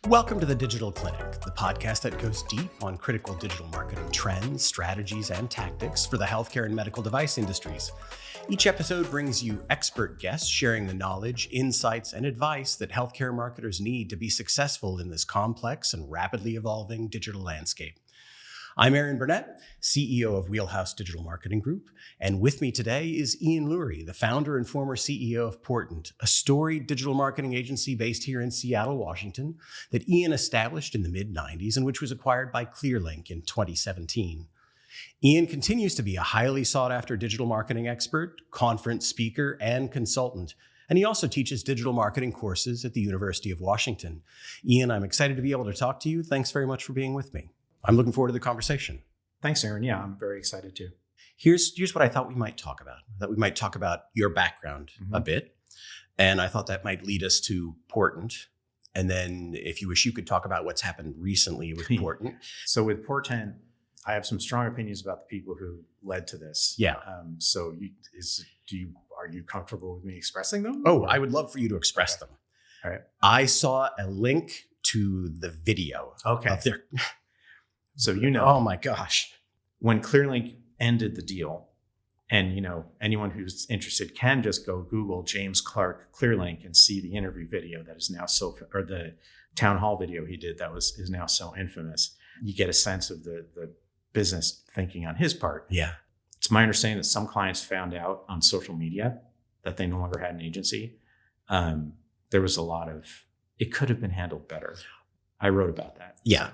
Welcome to the Digital Clinic, the podcast that goes deep on critical digital marketing trends, strategies, and tactics for the healthcare and medical device industries. Each episode brings you expert guests sharing the knowledge, insights, and advice that healthcare marketers need to be successful in this complex and rapidly evolving digital landscape. I'm Aaron Burnett, CEO of Wheelhouse Digital Marketing Group, and with me today is Ian Lurie, the founder and former CEO of Portent, a storied digital marketing agency based here in Seattle, Washington, that Ian established in the mid-90s and which was acquired by Clearlink in 2017. Ian continues to be a highly sought-after digital marketing expert, conference speaker, and consultant, and he also teaches digital marketing courses at the University of Washington. Ian, I'm excited to be able to talk to you. Thanks very much for being with me. I'm looking forward to the conversation. Thanks, Aaron. Yeah, I'm very excited too. Here's what I thought we might talk about. That we might talk about your background a bit. And I thought that might lead us to Portent. And then if you wish, you could talk about what's happened recently with Portent. So with Portent, I have some strong opinions about the people who led to this. Yeah. Are you comfortable with me expressing them? Oh, I would love for you to express them. All right. I saw a link to the video. Okay. Of their... So, oh my gosh. When Clearlink ended the deal, and, anyone who's interested can just go Google James Clark Clearlink and see the interview video that is now or the town hall video he did that is now so infamous. You get a sense of the business thinking on his part. Yeah. It's my understanding that some clients found out on social media that they no longer had an agency. There was it could have been handled better. I wrote about that. Yeah.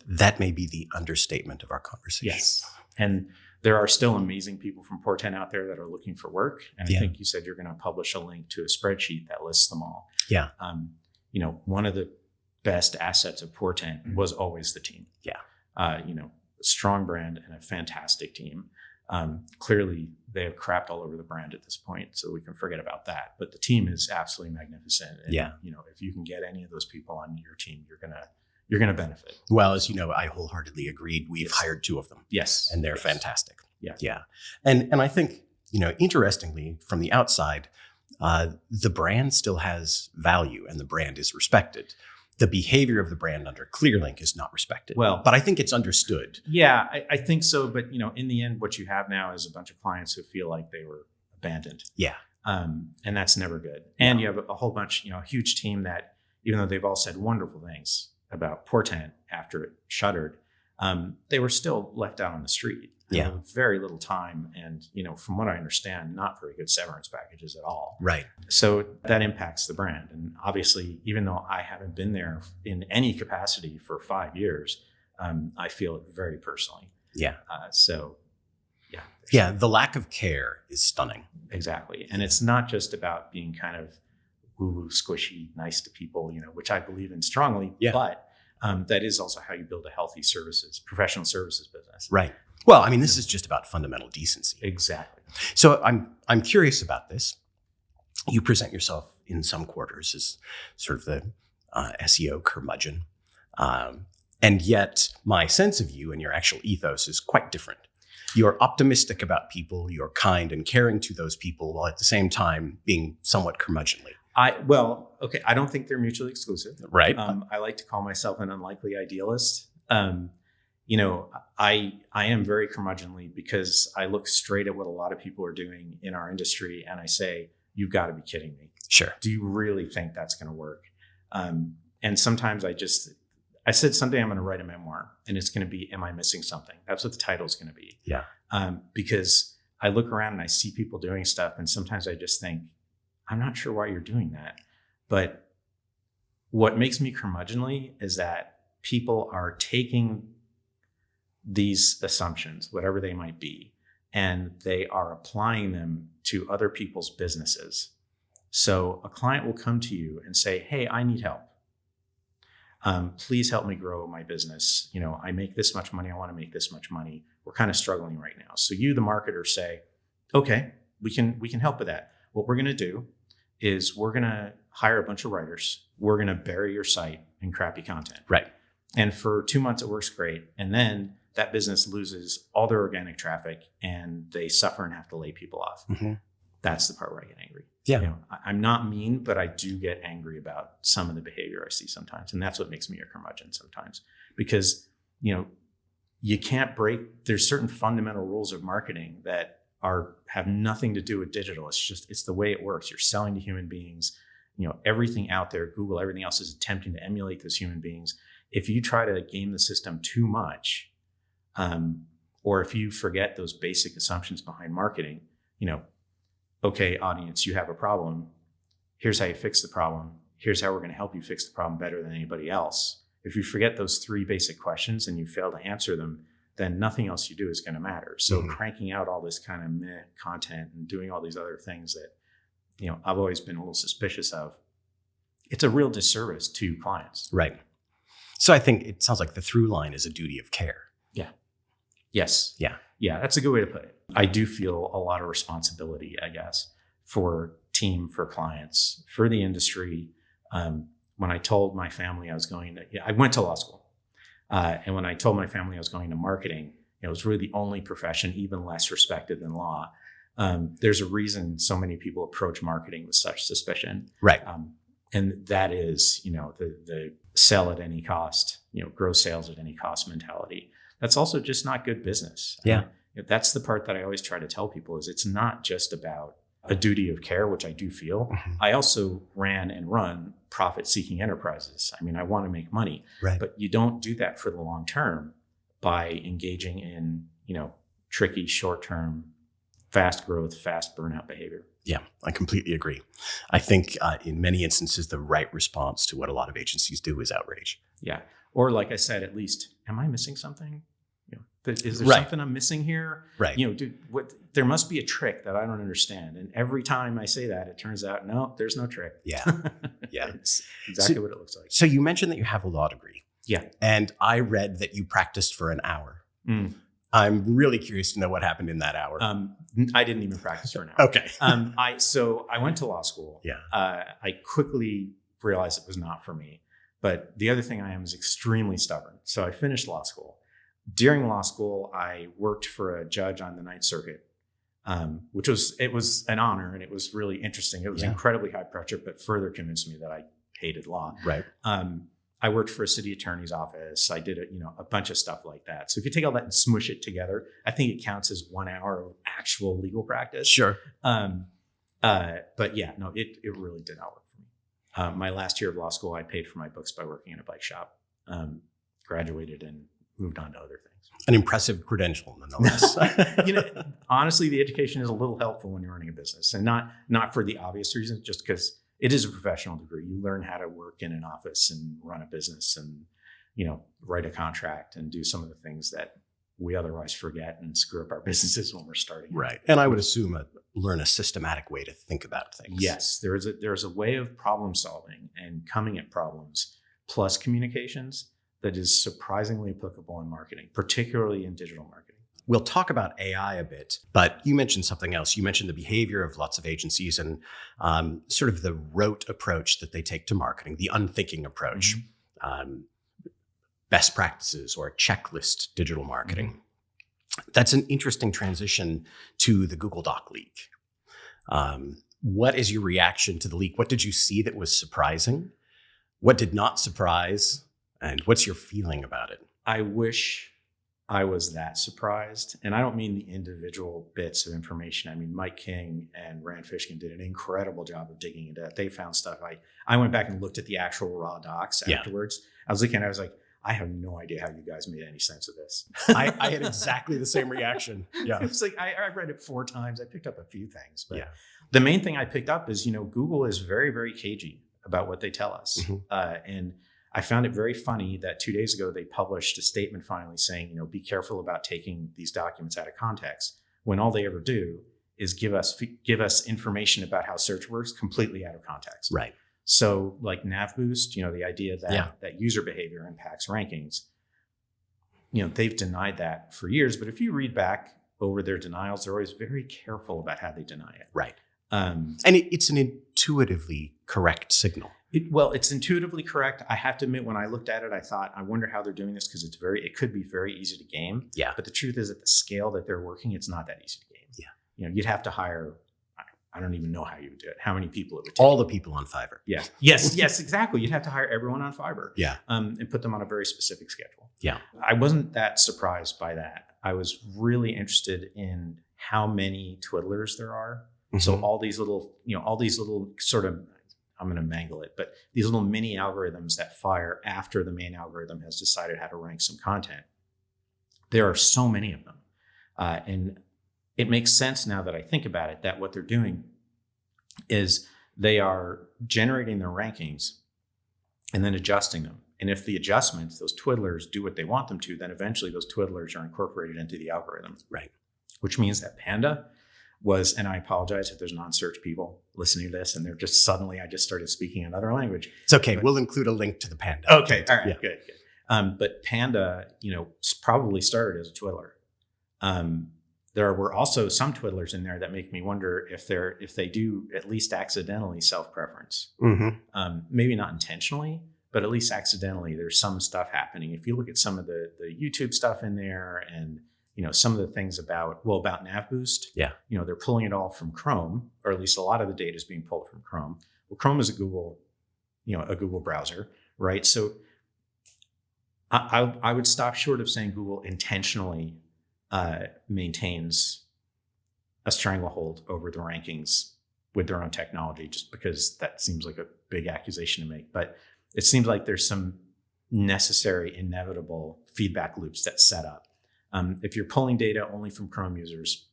That may be the understatement of our conversation. Yes. And there are still amazing people from Portent out there that are looking for work. And I think you said you're going to publish a link to a spreadsheet that lists them all. Yeah. One of the best assets of Portent was always the team. Yeah. A strong brand and a fantastic team. Clearly, they have crapped all over the brand at this point, so we can forget about that. But the team is absolutely magnificent. And, if you can get any of those people on your team, you're going to benefit. Well, as you know, I wholeheartedly agreed. We've hired two of them. Yes. And they're fantastic. Yeah. Yeah. And I think, interestingly, from the outside, the brand still has value and the brand is respected. The behavior of the brand under Clearlink is not respected. Well, but I think it's understood. Yeah, I think so. But, in the end, what you have now is a bunch of clients who feel like they were abandoned. Yeah. And that's never good. And you have a whole bunch, a huge team that, even though they've all said wonderful things about Portent after it shuttered, they were still left out on the street. Yeah. Very little time. And, from what I understand, not very good severance packages at all. Right. So that impacts the brand. And obviously, even though I haven't been there in any capacity for 5 years, I feel it very personally. Yeah. Yeah. The lack of care is stunning. Exactly. And it's not just about being kind of woo-woo, squishy, nice to people, which I believe in strongly, but that is also how you build a healthy professional services business. Right. Well, this is just about fundamental decency. Exactly. So I'm curious about this. You present yourself in some quarters as sort of the SEO curmudgeon. And yet my sense of you and your actual ethos is quite different. You're optimistic about people, you're kind and caring to those people, while at the same time being somewhat curmudgeonly. I don't think they're mutually exclusive. Right. I like to call myself an unlikely idealist. I am very curmudgeonly because I look straight at what a lot of people are doing in our industry and I say, you've got to be kidding me. Sure. Do you really think that's going to work? And sometimes I said someday I'm going to write a memoir and it's going to be, Am I Missing Something? That's what the title is going to be. Yeah. Because I look around and I see people doing stuff and sometimes I just think, I'm not sure why you're doing that. But what makes me curmudgeonly is that people are taking these assumptions, whatever they might be, and they are applying them to other people's businesses. So a client will come to you and say, hey, I need help. Please help me grow my business. I make this much money. I want to make this much money. We're kind of struggling right now. So you, the marketer, say, okay, we can help with that. What we're going to do is we're going to hire a bunch of writers. We're going to bury your site in crappy content. Right. And for 2 months, it works great. And then that business loses all their organic traffic and they suffer and have to lay people off. Mm-hmm. That's the part where I get angry. Yeah. You know, I'm not mean, but I do get angry about some of the behavior I see sometimes. And that's what makes me a curmudgeon sometimes, because, you know, you can't there's certain fundamental rules of marketing that have nothing to do with digital. It's the way it works. You're selling to human beings. You know, everything out there, Google, everything else is attempting to emulate those human beings. If you try to game the system too much, or if you forget those basic assumptions behind marketing, you know, okay, audience, you have a problem. Here's how you fix the problem. Here's how we're going to help you fix the problem better than anybody else. If you forget those 3 basic questions and you fail to answer them, then nothing else you do is going to matter. So cranking out all this kind of meh content and doing all these other things that, you know, I've always been a little suspicious of, it's a real disservice to clients. Right. So I think it sounds like the through line is a duty of care. Yeah. Yes. Yeah. Yeah, that's a good way to put it. I do feel a lot of responsibility, I guess, for team, for clients, for the industry. When I told my family I was I went to law school. And when I told my family I was going to marketing, it was really the only profession even less respected than law. There's a reason so many people approach marketing with such suspicion. Right. And that is, you know, the sell at any cost, you know, grow sales at any cost mentality. That's also just not good business. Yeah. That's the part that I always try to tell people is it's not just about a duty of care, which I do feel. I also ran and run profit-seeking enterprises. I mean, I want to make money, right, but you don't do that for the long term by engaging in, you know, tricky short-term, fast growth, fast burnout behavior. Yeah, I completely agree. I think in many instances, the right response to what a lot of agencies do is outrage. Yeah. Or like I said, at least, am I missing something? You know, is there right. something I'm missing here? Right. You know, there must be a trick that I don't understand. And every time I say that, it turns out, no, there's no trick. Yeah. Yeah. It's exactly what it looks like. So you mentioned that you have a law degree. Yeah. And I read that you practiced for an hour. I'm really curious to know what happened in that hour. I didn't even practice for an hour. Okay. So I went to law school. Yeah. I quickly realized it was not for me. But the other thing I am is extremely stubborn. So I finished law school. During law school, I worked for a judge on the Ninth Circuit, which was an honor and it was really interesting. It was incredibly high pressure, but further convinced me that I hated law. Right. I worked for a city attorney's office. I did a bunch of stuff like that. So if you take all that and smush it together, I think it counts as 1 hour of actual legal practice. Sure. But yeah, no, it really did not work for me. My last year of law school, I paid for my books by working in a bike shop, graduated and moved on to other things. An impressive credential, nonetheless. Honestly, the education is a little helpful when you're running a business, and not for the obvious reasons, just because it is a professional degree. You learn how to work in an office and run a business and, write a contract and do some of the things that we otherwise forget and screw up our businesses when we're starting. Right. And I would assume learn a systematic way to think about things. Yes. There is a way of problem solving and coming at problems plus communications that is surprisingly applicable in marketing, particularly in digital marketing. We'll talk about AI a bit, but you mentioned something else. You mentioned the behavior of lots of agencies and sort of the rote approach that they take to marketing, the unthinking approach, best practices or checklist digital marketing. That's an interesting transition to the Google Doc leak. What is your reaction to the leak? What did you see that was surprising? What did not surprise? And what's your feeling about it? I wish I was that surprised. And I don't mean the individual bits of information. I mean, Mike King and Rand Fishkin did an incredible job of digging into that. They found stuff. I went back and looked at the actual raw docs afterwards. I was looking, I was like, I have no idea how you guys made any sense of this. I had exactly the same reaction. Yeah. It's like, I read it 4 times. I picked up a few things, but the main thing I picked up is, Google is very, very cagey about what they tell us. And I found it very funny that 2 days ago, they published a statement finally saying, be careful about taking these documents out of context, when all they ever do is give us information about how search works completely out of context. Right. So like NavBoost, the idea that user behavior impacts rankings, they've denied that for years. But if you read back over their denials, they're always very careful about how they deny it. Right. And it's an intuitively correct signal. It's intuitively correct. I have to admit, when I looked at it, I thought, I wonder how they're doing this, because it could be very easy to game. Yeah. But the truth is, at the scale that they're working, it's not that easy to game. Yeah. You'd have to hire, I don't even know how you would do it. How many people it would take. All the people on Fiverr. Yeah. Yes, exactly. You'd have to hire everyone on Fiverr. Yeah. And put them on a very specific schedule. Yeah. I wasn't that surprised by that. I was really interested in how many twiddlers there are. Mm-hmm. So all these little sort of, I'm going to mangle it, but these little mini algorithms that fire after the main algorithm has decided how to rank some content. There are so many of them. And it makes sense now that I think about it, that what they're doing is they are generating their rankings and then adjusting them. And if the adjustments, those twiddlers, do what they want them to, then eventually those twiddlers are incorporated into the algorithm. Right. Which means that Panda was, and I apologize if there's non-search people listening to this and they're just suddenly, I just started speaking another language. It's okay. But we'll include a link to the Panda. Okay. All right. Yeah. Good. But Panda, probably started as a twiddler. There were also some twiddlers in there that make me wonder if they do at least accidentally self-preference. Mm-hmm. Maybe not intentionally, but at least accidentally, there's some stuff happening. If you look at some of the YouTube stuff in there, and some of the things about NavBoost, they're pulling it all from Chrome, or at least a lot of the data is being pulled from Chrome. Well, Chrome is a Google browser, right? So I would stop short of saying Google intentionally maintains a stranglehold over the rankings with their own technology, just because that seems like a big accusation to make. But it seems like there's some necessary, inevitable feedback loops that set up. If you're pulling data only from Chrome users,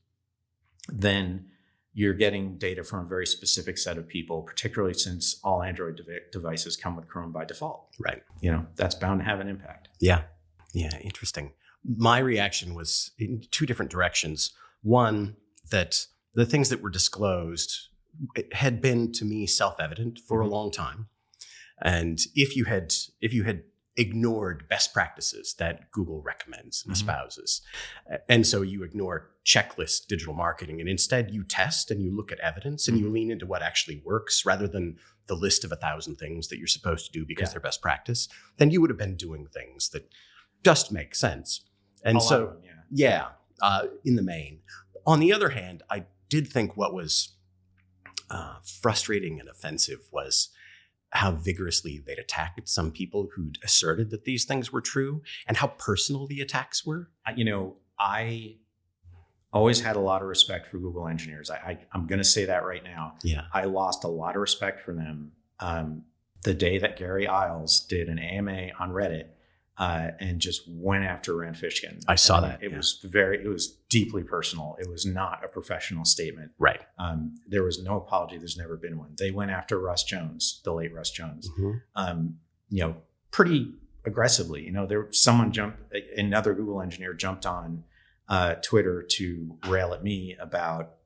then you're getting data from a very specific set of people, particularly since all Android devices come with Chrome by default. Right. That's bound to have an impact. Yeah. Yeah. Interesting. My reaction was in two different directions. One, that the things that were disclosed had been to me self-evident for a long time. And if you had ignored best practices that Google recommends and espouses, and so you ignore checklist digital marketing, and instead you test and you look at evidence and you lean into what actually works rather than the list of 1,000 things that you're supposed to do because they're best practice, then you would have been doing things that just make sense. And so, in the main. On the other hand, I did think what was frustrating and offensive was how vigorously they'd attacked some people who'd asserted that these things were true, and how personal the attacks were. I always had a lot of respect for Google engineers. I'm going to say that right now. Yeah. I lost a lot of respect for them the day that Gary Isles did an AMA on Reddit and just went after Rand Fishkin. I saw that. It was deeply personal. It was not a professional statement. Right. There was no apology. There's never been one. They went after Russ Jones, the late Russ Jones, pretty aggressively. Another Google engineer jumped on Twitter to rail at me about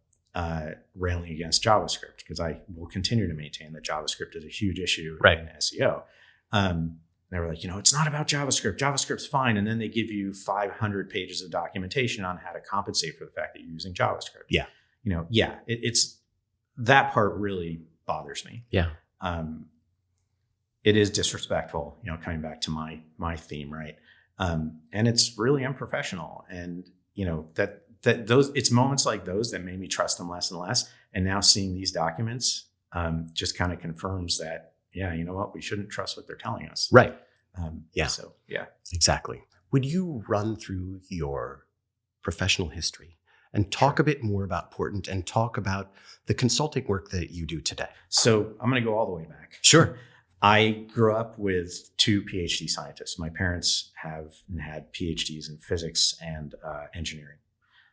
railing against JavaScript, because I will continue to maintain that JavaScript is a huge issue in SEO. They were like, it's not about JavaScript. JavaScript's fine. And then they give you 500 pages of documentation on how to compensate for the fact that you're using JavaScript. Yeah. It's that part really bothers me. Yeah. It is disrespectful, coming back to my theme, right? And it's really unprofessional. And, it's moments like those that made me trust them less and less. And now seeing these documents just kind of confirms that, we shouldn't trust what they're telling us. Right. So, yeah. Exactly. Would you run through your professional history and talk a bit more about Portent and talk about the consulting work that you do today? So I'm going to go all the way back. Sure. I grew up with two PhD scientists. My parents have had PhDs in physics and engineering.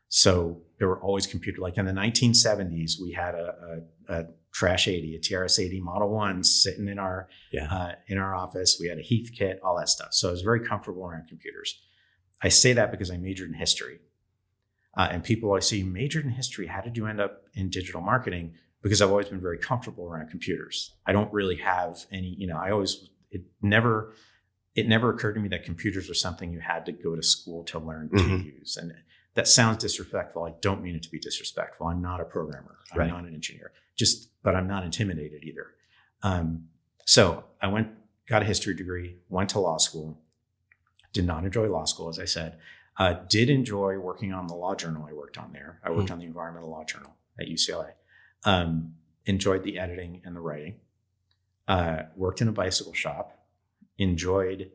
So there were always like in the 1970s, we had a Trash 80, a TRS-80 Model 1 sitting in our office. We had a Heath kit, all that stuff. So I was very comfortable around computers. I say that because I majored in history. And people always say, you majored in history. How did you end up in digital marketing? Because I've always been very comfortable around computers. I don't really have any, it never occurred to me that computers were something you had to go to school to learn to use. And that sounds disrespectful. I don't mean it to be disrespectful. I'm not a programmer. I'm not an engineer. But I'm not intimidated either. So I got a history degree, went to law school, did not enjoy law school, as I said. Did enjoy working on the law journal I worked on there. I worked on the environmental law journal at UCLA. Enjoyed the editing and the writing. Worked in a bicycle shop. Enjoyed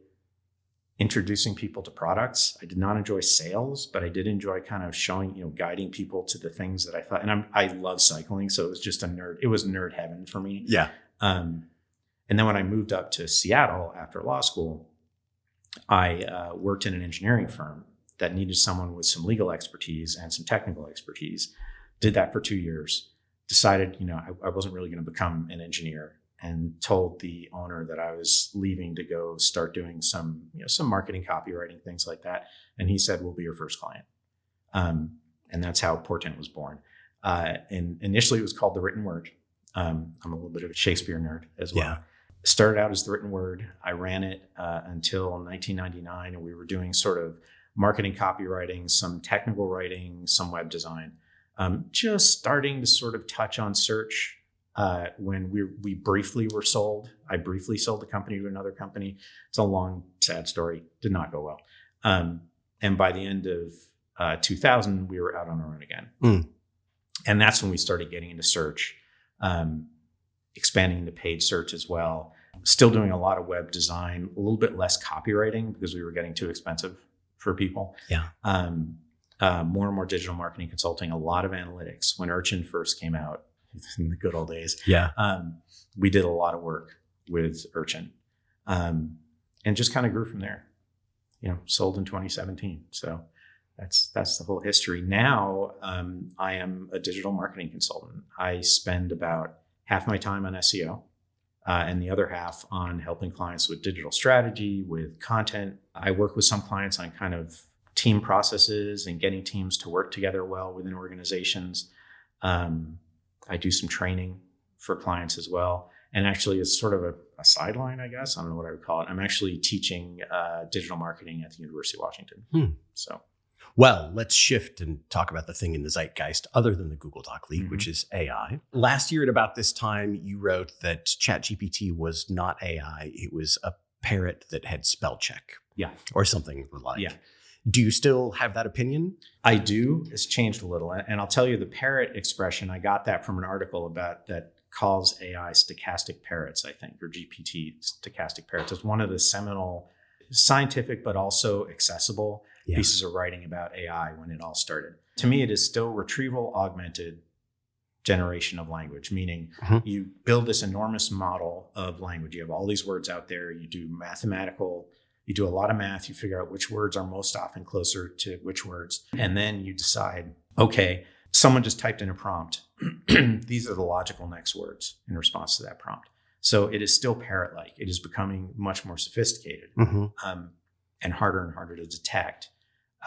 introducing people to products. I did not enjoy sales, but I did enjoy kind of showing, guiding people to the things that I thought. And I love cycling, so it was just it was nerd heaven for me. Yeah. And then when I moved up to Seattle after law school, I worked in an engineering firm that needed someone with some legal expertise and some technical expertise. Did that for 2 years. Decided, I wasn't really going to become an engineer, and told the owner that I was leaving to go start doing some marketing, copywriting, things like that. And he said, "We'll be your first client." And that's how Portent was born. And initially it was called The Written Word. I'm a little bit of a Shakespeare nerd as well. Yeah. Started out as The Written Word. I ran it until 1999, and we were doing sort of marketing, copywriting, some technical writing, some web design. Just starting to sort of touch on search when we briefly were sold. I briefly sold the company to another company. It's a long, sad story. Did not go well. And by the end of 2000, we were out on our own again. And that's when we started getting into search, expanding into paid search as well. Still doing a lot of web design, a little bit less copywriting because we were getting too expensive for people. Yeah. More and more digital marketing consulting, a lot of analytics. When Urchin first came out in the good old days, we did a lot of work with Urchin, and just kind of grew from there. Sold in 2017. So that's the whole history. Now I am a digital marketing consultant. I spend about half my time on SEO and the other half on helping clients with digital strategy, with content. I work with some clients on kind of team processes and getting teams to work together well within organizations. I do some training for clients as well. And actually it's sort of a sideline, I guess. I don't know what I would call it. I'm actually teaching digital marketing at the University of Washington. So, well, let's shift and talk about the thing in the zeitgeist other than the Google Doc leak, which is AI. Last year at about this time, you wrote that ChatGPT was not AI. It was a parrot that had spell check. Yeah. Or something like. Yeah. Do you still have that opinion? I do. It's changed a little. And I'll tell you the parrot expression, I got that from an article about that calls AI stochastic parrots, I think, or GPT stochastic parrots. It's one of the seminal scientific, but also accessible pieces of writing about AI when it all started. To me, it is still retrieval augmented generation of language, meaning you build this enormous model of language. You have all these words out there. You do you do a lot of math. You figure out which words are most often closer to which words. And then you decide, okay, someone just typed in a prompt. These are the logical next words in response to that prompt. So it is still parrot-like. It is becoming much more sophisticated and harder to detect.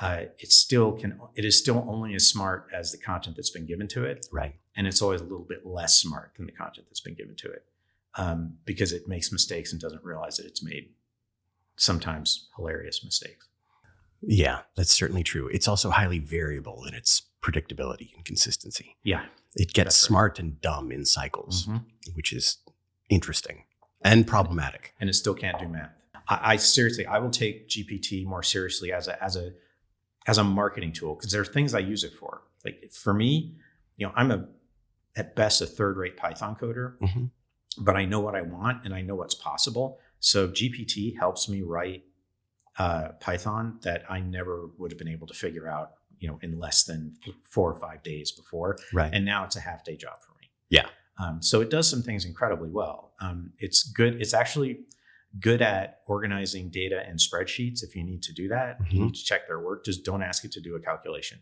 It is still only as smart as the content that's been given to it. Right. And it's always a little bit less smart than the content that's been given to it because it makes mistakes and doesn't realize that it's made sometimes hilarious mistakes. Yeah, that's certainly true. It's also highly variable in its predictability and consistency. Yeah. It gets smart and dumb in cycles, which is interesting and problematic. And it still can't do math. I seriously, I will take GPT more seriously as a marketing tool because there are things I use it for. Like for me, I'm at best a third-rate Python coder, but I know what I want and I know what's possible. So GPT helps me write Python that I never would have been able to figure out, in less than 4 or 5 days before. Right. And now it's a half-day job for me. Yeah. So it does some things incredibly well. It's good. It's actually good at organizing data in spreadsheets. If you need to do that, you need to check their work. Just don't ask it to do a calculation.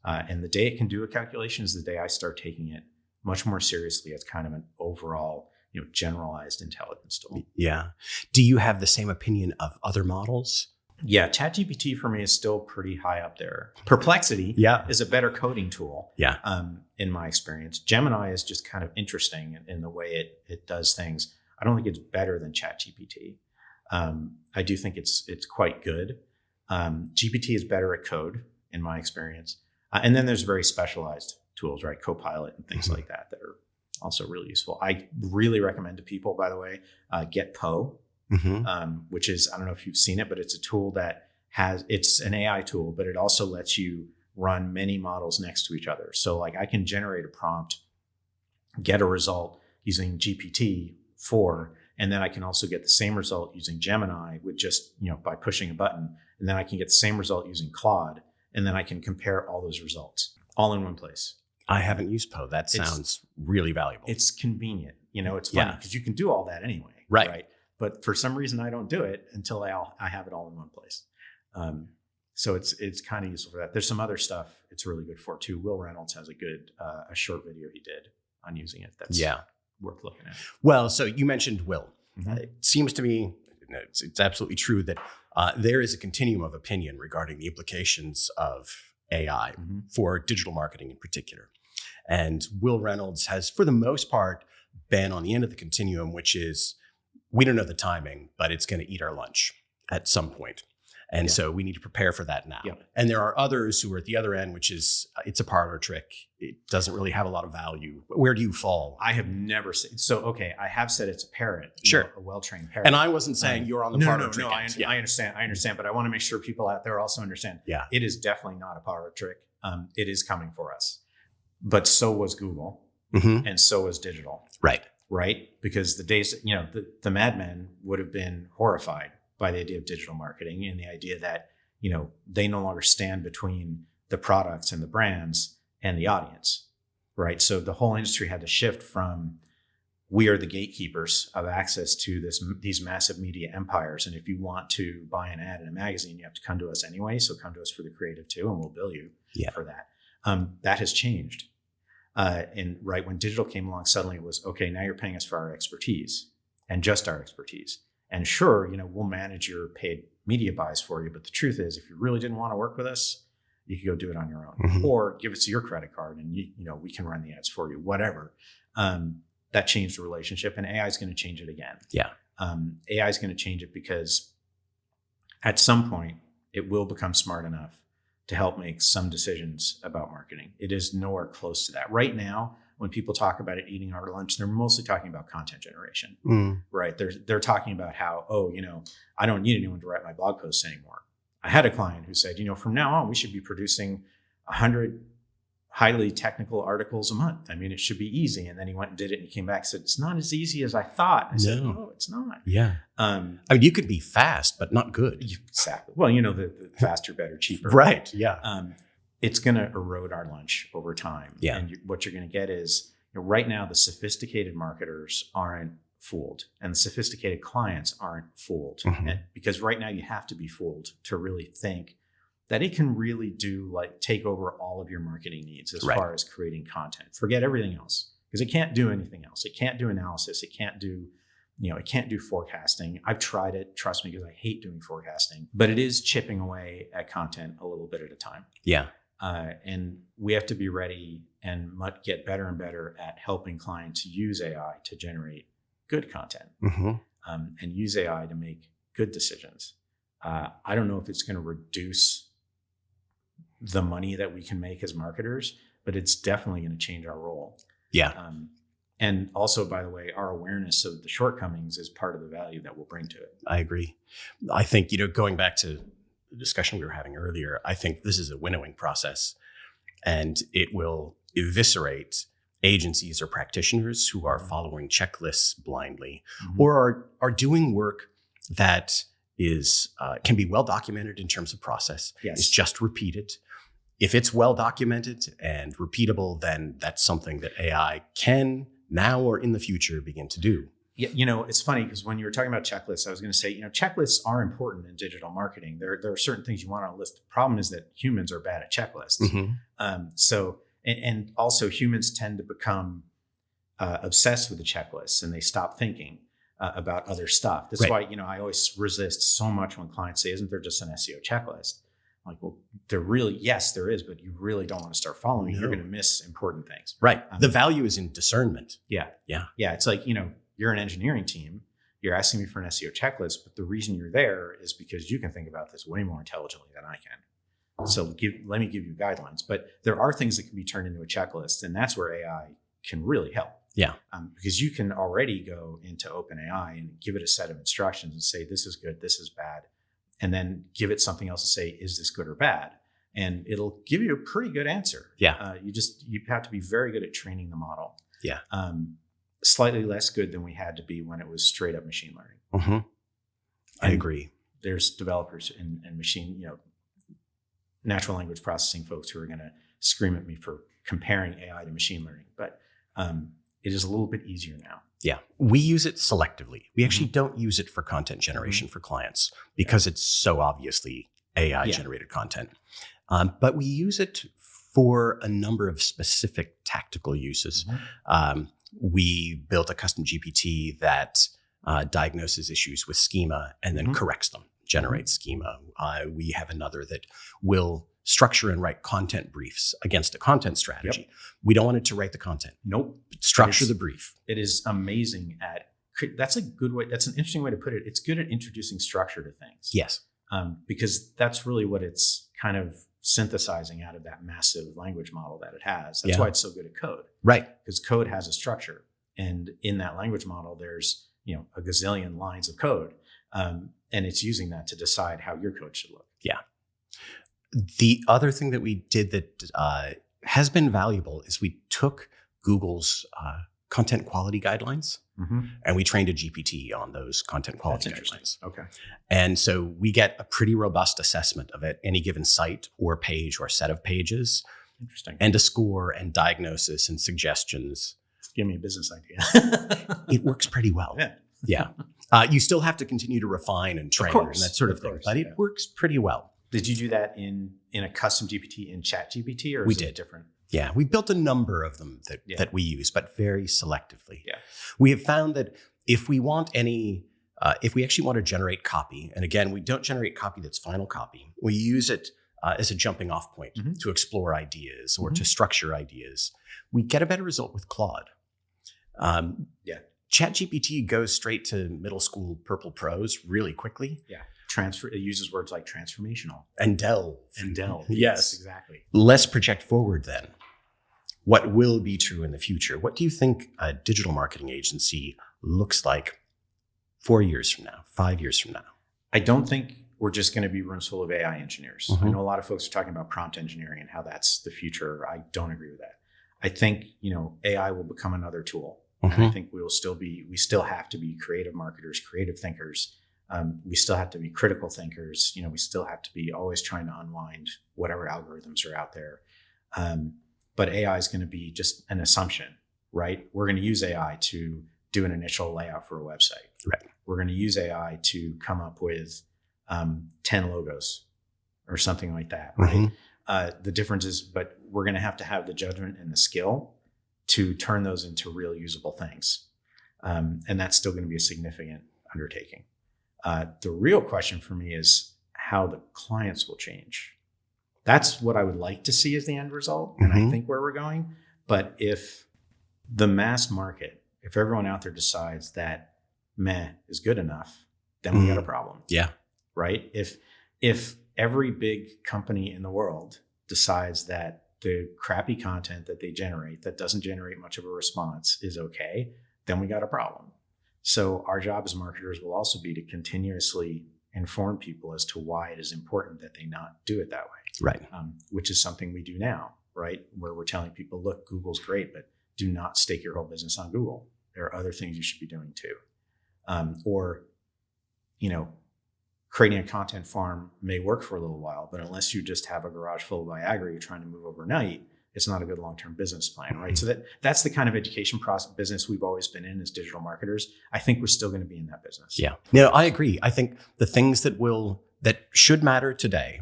And the day it can do a calculation is the day I start taking it much more seriously as kind of an overall generalized intelligence tool. Yeah. Do you have the same opinion of other models? Yeah. ChatGPT for me is still pretty high up there. Perplexity is a better coding tool. Yeah. In my experience. Gemini is just kind of interesting in the way it does things. I don't think it's better than ChatGPT. I do think it's quite good. GPT is better at code in my experience. And then there's very specialized tools, right? Copilot and things like that are also really useful. I really recommend to people, by the way, Get Poe, which is, I don't know if you've seen it, but it's a tool that it's an AI tool, but it also lets you run many models next to each other. So like I can generate a prompt get a result using GPT-4, and then I can also get the same result using Gemini with just, by pushing a button. And then I can get the same result using Claude. And then I can compare all those results all in one place. I haven't used Poe. That sounds really valuable. It's convenient. It's funny because you can do all that anyway. Right. But for some reason, I don't do it until I have it all in one place. So it's kind of useful for that. There's some other stuff it's really good for too. Will Reynolds has a short video he did on using it. That's worth looking at. Well, so you mentioned Will. Mm-hmm. It seems to me it's absolutely true that there is a continuum of opinion regarding the implications of AI for digital marketing in particular. And Will Reynolds has, for the most part, been on the end of the continuum, which is, we don't know the timing, but it's going to eat our lunch at some point. And so we need to prepare for that now. Yep. And there are others who are at the other end, which is, it's a parlor trick. It doesn't really have a lot of value. Where do you fall? I have never said, I have said it's a parrot. Sure. A well-trained parrot. And I wasn't saying you're on the parlor trick. No, I understand, but I want to make sure people out there also understand. Yeah. It is definitely not a parlor trick. It is coming for us. But so was Google, and so was digital. Right? Because the days, the madmen would have been horrified by the idea of digital marketing and the idea that, they no longer stand between the products and the brands and the audience, right? So the whole industry had to shift from, we are the gatekeepers of access to these massive media empires. And if you want to buy an ad in a magazine, you have to come to us anyway. So come to us for the creative too, and we'll bill you for that. That has changed. And when digital came along, suddenly it was, okay, now you're paying us for our expertise and just our expertise. And sure, we'll manage your paid media buys for you. But the truth is, if you really didn't want to work with us, you could go do it on your own, or give us your credit card and we can run the ads for you, whatever. That changed the relationship, and AI is going to change it again. Yeah. AI is going to change it because at some point it will become smart enough to help make some decisions about marketing. It is nowhere close to that. Right now, when people talk about it eating our lunch, they're mostly talking about content generation, right? They're talking about how, I don't need anyone to write my blog posts anymore. I had a client who said, from now on, we should be producing 100 highly technical articles a month. I mean, it should be easy. And then he went and did it, and he came back and said, it's not as easy as I thought. I said, no, it's not. Yeah. I mean, you could be fast, but not good. Exactly. Well, the faster, better, cheaper. Right. Yeah. It's going to erode our lunch over time. Yeah. And what you're going to get is, right now, the sophisticated marketers aren't fooled, and the sophisticated clients aren't fooled. And because right now you have to be fooled to really think that it can really take over all of your marketing needs as far as creating content. Forget everything else, because it can't do anything else. It can't do analysis. It can't do, it can't do forecasting. I've tried it, trust me, because I hate doing forecasting, but it is chipping away at content a little bit at a time. Yeah. And we have to be ready and get better and better at helping clients use AI to generate good content, and use AI to make good decisions. I don't know if it's going to reduce the money that we can make as marketers, but it's definitely going to change our role. Yeah. And also, by the way, our awareness of the shortcomings is part of the value that we'll bring to it. I agree. I think, going back to the discussion we were having earlier, I think this is a winnowing process, and it will eviscerate agencies or practitioners who are following checklists blindly, or are doing work that is can be well documented in terms of process. Yes. It's just repeated. If it's well documented and repeatable, then that's something that AI can now or in the future begin to do. Yeah, it's funny because when you were talking about checklists, I was going to say, checklists are important in digital marketing. There are certain things you want on a list. The problem is that humans are bad at checklists. And also humans tend to become obsessed with the checklists, and they stop thinking about other stuff. That's why, I always resist so much when clients say, isn't there just an SEO checklist? I'm like, well, yes, there is, but you really don't want to start following it. You're going to miss important things. Right. The value is in discernment. Yeah. Yeah. Yeah. It's like, you're an engineering team. You're asking me for an SEO checklist, but the reason you're there is because you can think about this way more intelligently than I can. So let me give you guidelines. But there are things that can be turned into a checklist, and that's where AI can really help. Yeah. Because you can already go into OpenAI and give it a set of instructions and say, this is good, this is bad. And then give it something else to say, is this good or bad? And it'll give you a pretty good answer. Yeah. You have to be very good at training the model. Yeah. Slightly less good than we had to be when it was straight up machine learning. Mm-hmm. I agree. There's developers and machine, natural language processing folks who are going to scream at me for comparing AI to machine learning, but it is a little bit easier now. Yeah. We use it selectively. We actually don't use it for content generation for clients because it's so obviously AI generated content. But we use it for a number of specific tactical uses. We built a custom GPT that diagnoses issues with schema and then corrects them, generates schema. We have another that will structure and write content briefs against a content strategy. Yep. We don't want it to write the content. Nope. Structure the brief. It is amazing that's a good way. That's an interesting way to put it. It's good at introducing structure to things. Yes. Because that's really what it's kind of synthesizing out of that massive language model that it has. That's why it's so good at code. Right. Because code has a structure. And in that language model, there's, a gazillion lines of code. And it's using that to decide how your code should look. Yeah. The other thing that we did that has been valuable is we took Google's content quality guidelines and we trained a GPT on those content quality guidelines. Okay. And so we get a pretty robust assessment of it, any given site or page or set of pages. Interesting. And a score and diagnosis and suggestions. Give me a business idea. It works pretty well. Yeah. You still have to continue to refine and train and that sort of thing, but it works pretty well. Did you do that in a custom GPT in ChatGPT, or we is did it different? Yeah, we built a number of them that we use, but very selectively. Yeah. We have found that if we want if we actually want to generate copy, and again, we don't generate copy that's final copy, we use it as a jumping off point to explore ideas or to structure ideas. We get a better result with Claude. ChatGPT goes straight to middle school purple prose really quickly. Yeah. It uses words like transformational and delve. Yes, exactly. Let's project forward then. What will be true in the future? What do you think a digital marketing agency looks like 4 years from now, 5 years from now? I don't think we're just going to be rooms full of AI engineers. I know a lot of folks are talking about prompt engineering and how that's the future. I don't agree with that. I think, AI will become another tool. And I think we still have to be creative marketers, creative thinkers. We still have to be critical thinkers. We still have to be always trying to unwind whatever algorithms are out there. But AI is going to be just an assumption, right? We're going to use AI to do an initial layout for a website. Right. We're going to use AI to come up with 10 logos or something like that, right? The difference is, but we're going to have the judgment and the skill to turn those into real usable things. And that's still going to be a significant undertaking. The real question for me is how the clients will change. That's what I would like to see as the end result. And I think where we're going. But if the mass market, if everyone out there decides that meh is good enough, then we got a problem. Yeah. Right. If every big company in the world decides that the crappy content that they generate that doesn't generate much of a response is okay, then we got a problem. So our job as marketers will also be to continuously inform people as to why it is important that they not do it that way. Right. Which is something we do now, right? Where we're telling people, look, Google's great, but do not stake your whole business on Google. There are other things you should be doing too. Creating a content farm may work for a little while, but unless you just have a garage full of Viagra you're trying to move overnight, it's not a good long-term business plan, right? So that's the kind of education business we've always been in as digital marketers. I think we're still going to be in that business. Yeah. No, I agree. I think the things that should matter today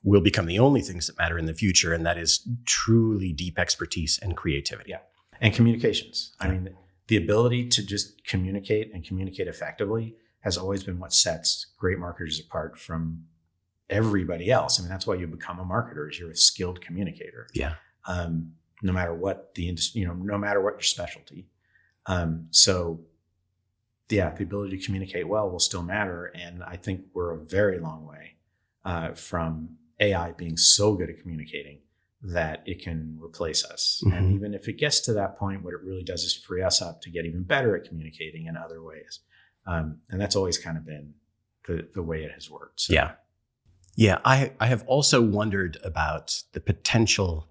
will become the only things that matter in the future, and that is truly deep expertise and creativity. Yeah. And communications. I mean, the ability to just communicate and communicate effectively has always been what sets great marketers apart from everybody else. I mean, that's why you become a marketer, is you're a skilled communicator. Yeah. No matter what the industry, no matter what your specialty. So the ability to communicate well will still matter. And I think we're a very long way from AI being so good at communicating that it can replace us. And even if it gets to that point, what it really does is free us up to get even better at communicating in other ways. And that's always kind of been the way it has worked. So. Yeah. Yeah. I have also wondered about the potential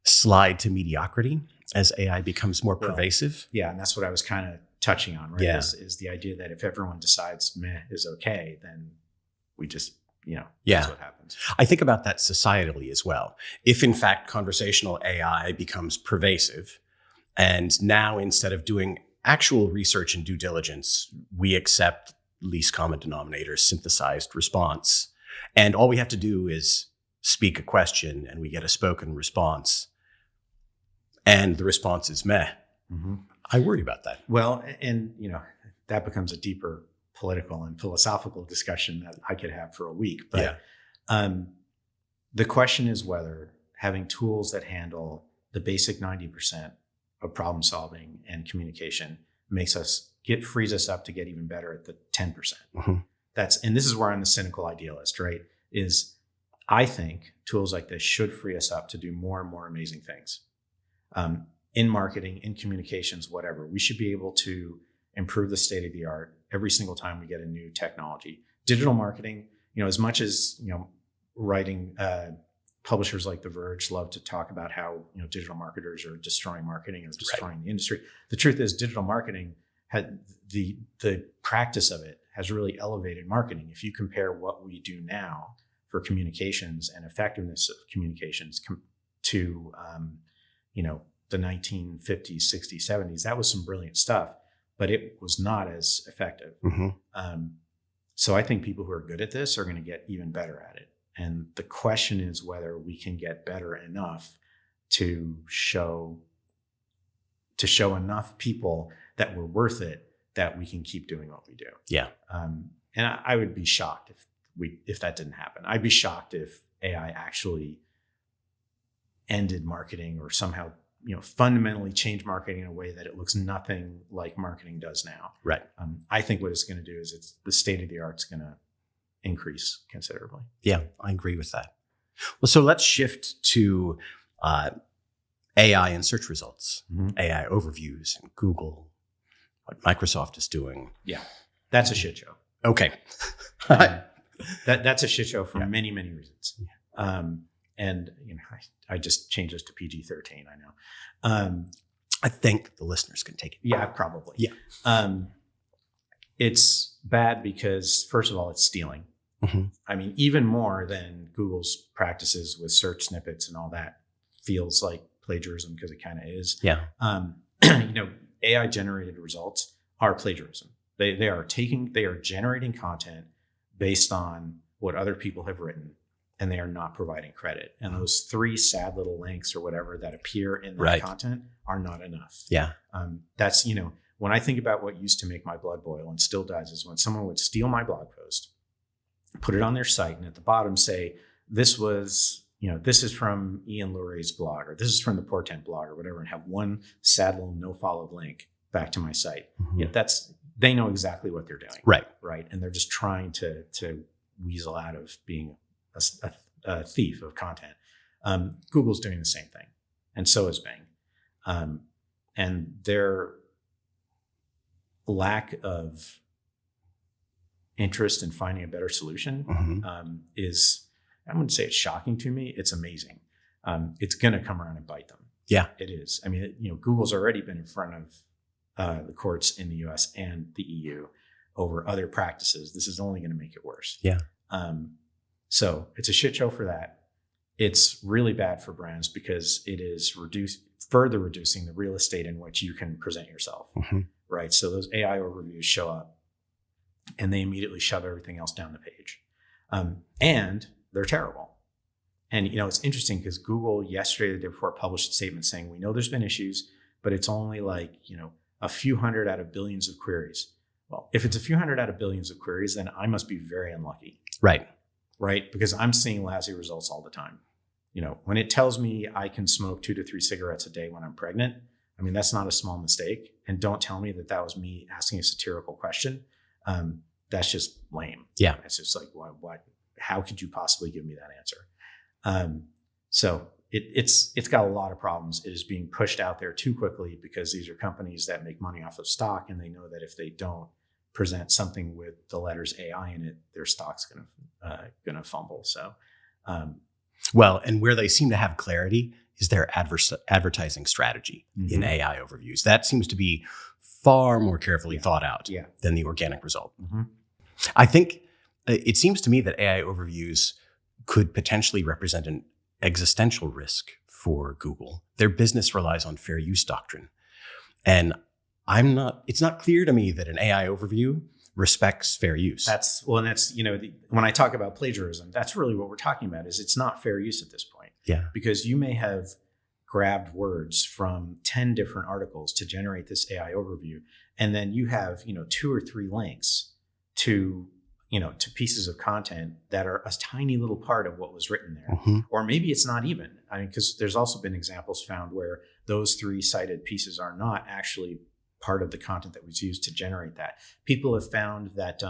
slide to mediocrity as AI becomes more pervasive? Yeah, and that's what I was kind of touching on, right? Yeah. Is the idea that if everyone decides meh is okay, then we just, Yeah. that's what happens. I think about that societally as well. If in fact conversational AI becomes pervasive, and now instead of doing actual research and due diligence, we accept least common denominator, synthesized response, and all we have to do is speak a question and we get a spoken response, and the response is meh. Mm-hmm. I worry about that. Well, and that becomes a deeper political and philosophical discussion that I could have for a week. But the question is whether having tools that handle the basic 90% of problem solving and communication frees us up to get even better at the 10%. Mm-hmm. And this is where I'm the cynical idealist, right? Is I think tools like this should free us up to do more and more amazing things. In marketing, in communications, whatever. We should be able to improve the state of the art every single time we get a new technology. Digital marketing, as much as, writing, publishers like The Verge love to talk about how, digital marketers are destroying marketing or destroying the industry. The truth is digital marketing had the practice of it has really elevated marketing. If you compare what we do now for communications and effectiveness of communications to, the 1950s, 60s, 70s, that was some brilliant stuff, but it was not as effective. Mm-hmm. So I think people who are good at this are going to get even better at it. And the question is whether we can get better enough to show enough people that we're worth it, that we can keep doing what we do. Yeah. And I would be shocked if that didn't happen. I'd be shocked if AI actually ended marketing or somehow fundamentally change marketing in a way that it looks nothing like marketing does now. Right. I think what it's going to do is the state of the art's going to increase considerably. Yeah, I agree with that. Well, so let's shift to AI and search results, Mm-hmm. AI overviews and Google, what Microsoft is doing. Yeah, that's a shit show. Okay. That's a shit show for many, many reasons. Yeah. And I just changed this to PG-13. I know. I think the listeners can take it. Yeah, probably. Yeah. It's bad because, first of all, it's stealing. Mm-hmm. I mean, even more than Google's practices with search snippets and all that feels like plagiarism, because it kind of is. Yeah. AI generated results are plagiarism. They are generating content based on what other people have written, and they are not providing credit. And those 3 sad little links or whatever that appear in that content are not enough. Yeah. That's, when I think about what used to make my blood boil and still does, is when someone would steal my blog post, put it on their site, and at the bottom say, this is from Ian Lurie's blog, or this is from the Portent blog, or whatever, and have one sad little no-followed link back to my site. Mm-hmm. They know exactly what they're doing. Right. And they're just trying to weasel out of being a thief of content. Google's doing the same thing, and so is Bing. And their lack of interest in finding a better solution Mm-hmm. is, I wouldn't say it's shocking to me. It's amazing. It's going to come around and bite them. Yeah. It is. I mean, Google's already been in front of the courts in the US and the EU over other practices. This is only going to make it worse. Yeah. So it's a shit show for that. It's really bad for brands because it is further reducing the real estate in which you can present yourself. Mm-hmm. Right. So those AI overviews show up and they immediately shove everything else down the page. And they're terrible. And, it's interesting because Google yesterday, the day before, published a statement saying, we know there's been issues, but it's only like, a few hundred out of billions of queries. Well, if it's a few hundred out of billions of queries, then I must be very unlucky. Right. Because I'm seeing lousy results all the time. When it tells me I can smoke 2 to 3 cigarettes a day when I'm pregnant, I mean, that's not a small mistake. And don't tell me that was me asking a satirical question. That's just lame. Yeah. It's just like, what? How could you possibly give me that answer? So it's got a lot of problems. It is being pushed out there too quickly because these are companies that make money off of stock, and they know that if they don't present something with the letters AI in it, their stock's gonna fumble. So Well, and where they seem to have clarity is their advertising strategy in AI overviews. That seems to be far more carefully thought out than the organic result. I think it seems to me that AI overviews could potentially represent an existential risk for Google. Their business relies on fair use doctrine. And it's not clear to me that an AI overview respects fair use. When I talk about plagiarism, that's really what we're talking about. Is it's not fair use at this point. Yeah. Because you may have grabbed words from 10 different articles to generate this AI overview, and then you have 2 or 3 links to pieces of content that are a tiny little part of what was written there. Or maybe it's not even. I mean, because there's also been examples found where those 3 cited pieces are not actually part of the content that was used to generate that. People have found that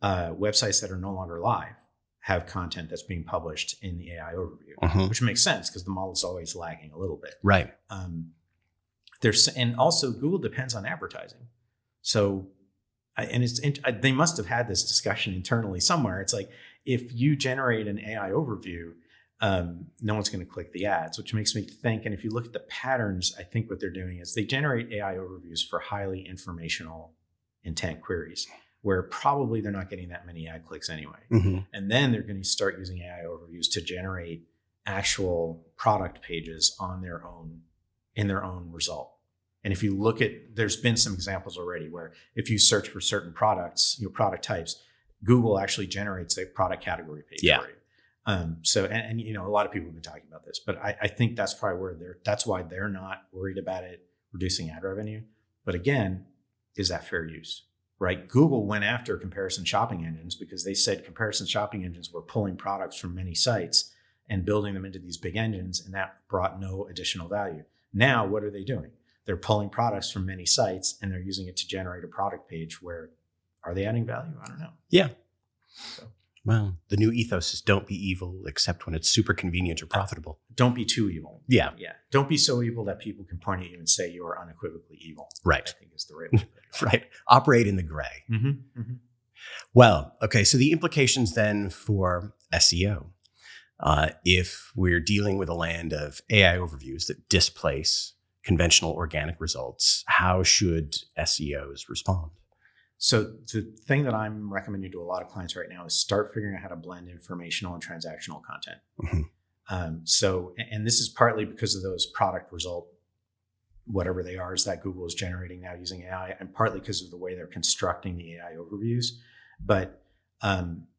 websites that are no longer live have content that's being published in the AI overview, which makes sense because the model is always lagging a little bit. Right. And also Google depends on advertising. So, they must have had this discussion internally somewhere. It's like, if you generate an AI overview, no one's going to click the ads, which makes me think. And if you look at the patterns, I think what they're doing is they generate AI overviews for highly informational intent queries, where probably they're not getting that many ad clicks anyway. And then they're going to start using AI overviews to generate actual product pages in their own result. And if you look at, there's been some examples already where if you search for certain products, product types, Google actually generates a product category page for you. So a lot of people have been talking about this, but I think that's probably that's why they're not worried about it reducing ad revenue. But again, is that fair use, right? Google went after comparison shopping engines because they said comparison shopping engines were pulling products from many sites and building them into these big engines, and that brought no additional value. Now, what are they doing? They're pulling products from many sites and they're using it to generate a product page where, are they adding value? I don't know. Yeah. So. Well, the new ethos is don't be evil except when it's super convenient or profitable. Don't be too evil. Yeah. Yeah. Don't be so evil that people can point at you and say you are unequivocally evil. Right. I think is the right way to put it. Right. Operate in the gray. Well, okay. So the implications then for SEO, if we're dealing with a land of AI overviews that displace conventional organic results, how should SEOs respond? So the thing that I'm recommending to a lot of clients right now is start figuring out how to blend informational and transactional content. And this is partly because of those product result, whatever they are, is that Google is generating now using AI, and partly because of the way they're constructing the AI overviews. But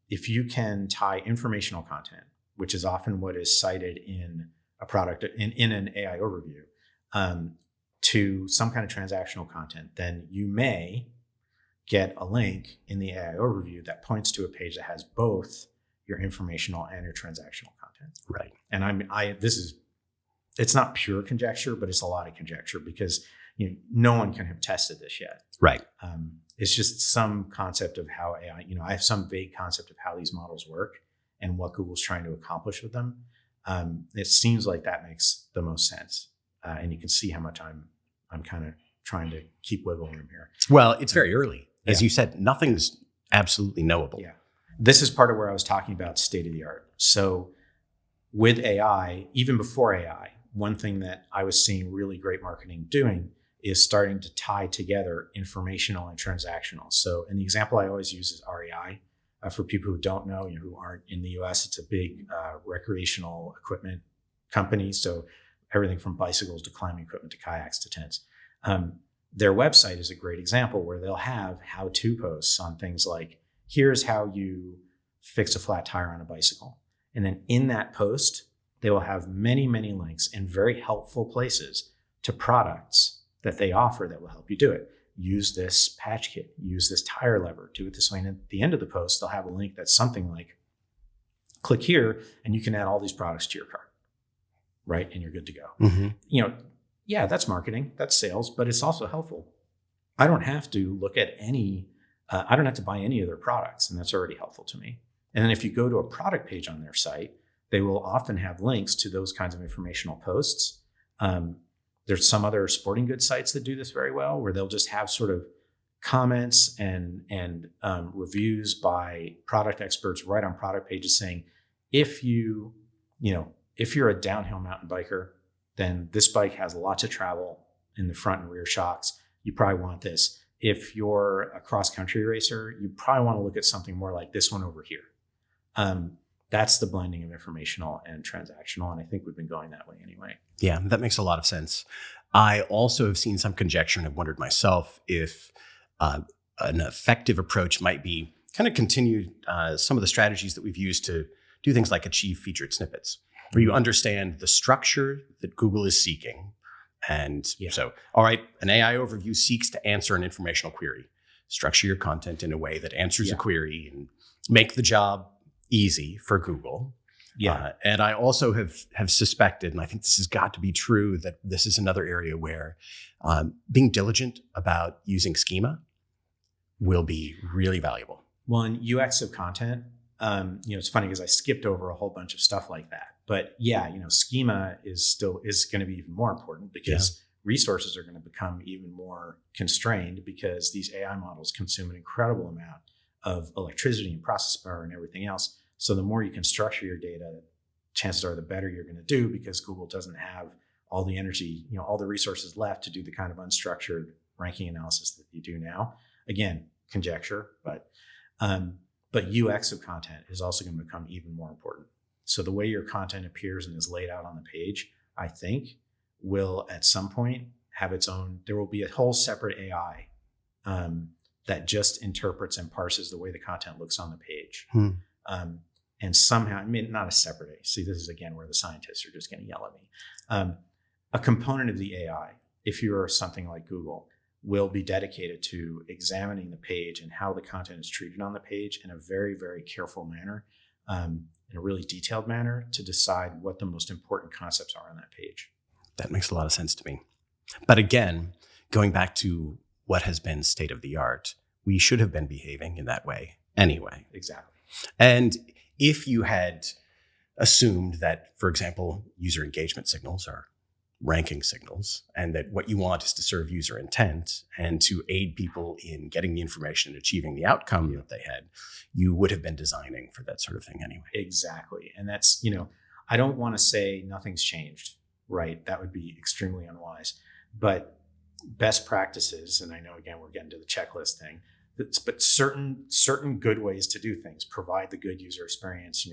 if you can tie informational content, which is often what is cited in a product in an AI overview, to some kind of transactional content, then you may get a link in the AI overview that points to a page that has both your informational and your transactional content. Right. And it's not pure conjecture, but it's a lot of conjecture because no one can have tested this yet. Right. It's just some concept of how AI, I have some vague concept of how these models work and what Google's trying to accomplish with them. It seems like that makes the most sense. And you can see how much I'm kind of trying to keep wiggle room here. Well, it's very early. As you said, nothing's absolutely knowable. Yeah. This is part of where I was talking about state of the art. So with AI, even before AI, one thing that I was seeing really great marketing doing is starting to tie together informational and transactional. So, and the example I always use is REI. For people who don't know, who aren't in the US, it's a big recreational equipment company. So everything from bicycles to climbing equipment to kayaks to tents. Their website is a great example where they'll have how-to posts on things like, here's how you fix a flat tire on a bicycle. And then in that post, they will have many, many links in very helpful places to products that they offer that will help you do it. Use this patch kit, use this tire lever, do it this way. And at the end of the post, they'll have a link that's something like, click here and you can add all these products to your cart, right? And you're good to go. Yeah, that's marketing, that's sales, but it's also helpful. I don't have to look at I don't have to buy any of their products, and that's already helpful to me. And then if you go to a product page on their site, they will often have links to those kinds of informational posts. There's some other sporting goods sites that do this very well, where they'll just have sort of comments and reviews by product experts right on product pages saying, if you if you're a downhill mountain biker, then this bike has lots of travel in the front and rear shocks. You probably want this. If you're a cross-country racer, you probably want to look at something more like this one over here. That's the blending of informational and transactional. And I think we've been going that way anyway. Yeah, that makes a lot of sense. I also have seen some conjecture and have wondered myself if an effective approach might be kind of continue some of the strategies that we've used to do things like achieve featured snippets, where you understand the structure that Google is seeking. And so, all right, an AI overview seeks to answer an informational query. Structure your content in a way that answers a query and make the job easy for Google. And I also have suspected, and I think this has got to be true, that this is another area where being diligent about using schema will be really valuable. Well, in UX of content, it's funny because I skipped over a whole bunch of stuff like that. But schema is going to be even more important because resources are going to become even more constrained because these AI models consume an incredible amount of electricity and process power and everything else. So the more you can structure your data, chances are the better you're going to do because Google doesn't have all the energy, all the resources left to do the kind of unstructured ranking analysis that you do now. Again, conjecture, but UX of content is also going to become even more important. So the way your content appears and is laid out on the page, I think, will at some point have its own, there will be a whole separate AI that just interprets and parses the way the content looks on the page. And somehow, not a separate AI. See, this is again where the scientists are just going to yell at me. A component of the AI, if you're something like Google, will be dedicated to examining the page and how the content is treated on the page in a very, very careful manner, in a really detailed manner to decide what the most important concepts are on that page. That makes a lot of sense to me. But again, going back to what has been state of the art, we should have been behaving in that way anyway. Exactly. And if you had assumed that, for example, user engagement signals are ranking signals, and that what you want is to serve user intent and to aid people in getting the information and achieving the outcome that they had, you would have been designing for that sort of thing anyway. Exactly. And that's, I don't want to say nothing's changed, right? That would be extremely unwise. But best practices, and I know, again, we're getting to the checklist thing, but certain good ways to do things, provide the good user experience,